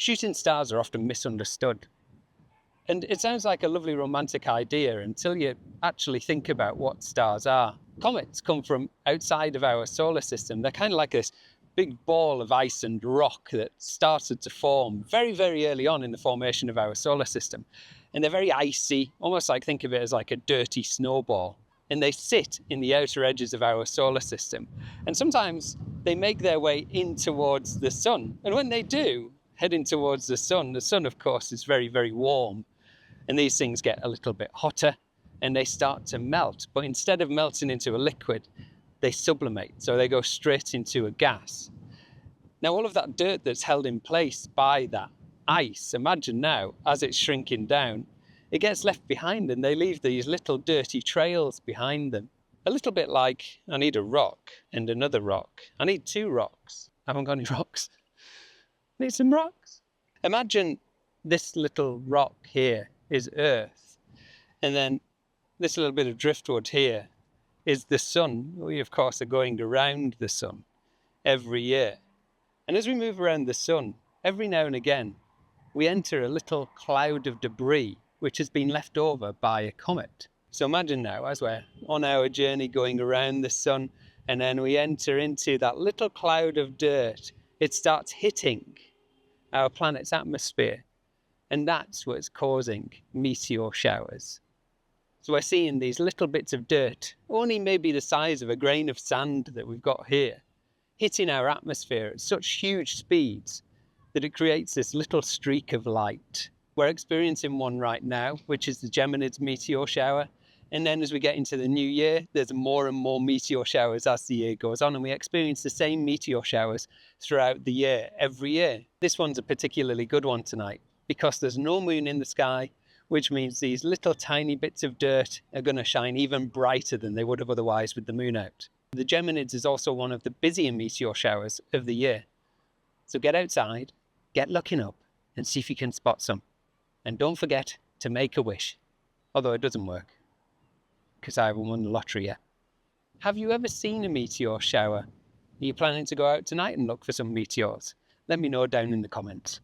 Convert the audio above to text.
Shooting stars are often misunderstood. And it sounds like a lovely romantic idea until you actually think about what stars are. Comets come from outside of our solar system. They're kind of like this big ball of ice and rock that started to form very, very early on in the formation of our solar system. And they're very icy, almost like think of it as like a dirty snowball. And they sit in the outer edges of our solar system. And sometimes they make their way in towards the sun. And when they do, heading towards the sun, of course, is very, very warm. And these things get a little bit hotter and they start to melt. But instead of melting into a liquid, they sublimate. So they go straight into a gas. Now, all of that dirt that's held in place by that ice, imagine now, as it's shrinking down, it gets left behind and they leave these little dirty trails behind them. A little bit like, I need a rock and another rock. I need 2 rocks. I haven't got any rocks. I need some rocks. Imagine this little rock here is Earth. And then this little bit of driftwood here is the sun. We, of course, are going around the sun every year. And as we move around the sun, every now and again, we enter a little cloud of debris which has been left over by a comet. So imagine now, as we're on our journey going around the sun, and then we enter into that little cloud of dirt, it starts hitting our planet's atmosphere. And that's what's causing meteor showers. So we're seeing these little bits of dirt, only maybe the size of a grain of sand that we've got here, hitting our atmosphere at such huge speeds that it creates this little streak of light. We're experiencing one right now, which is the Geminids Meteor Shower. And then as we get into the new year, there's more and more meteor showers as the year goes on, and we experience the same meteor showers throughout the year, every year. This one's a particularly good one tonight, because there's no moon in the sky, which means these little tiny bits of dirt are going to shine even brighter than they would have otherwise with the moon out. The Geminids is also one of the busier meteor showers of the year. So get outside, get looking up, and see if you can spot some. And don't forget to make a wish, although it doesn't work, because I haven't won the lottery yet. Have you ever seen a meteor shower? Are you planning to go out tonight and look for some meteors? Let me know down in the comments.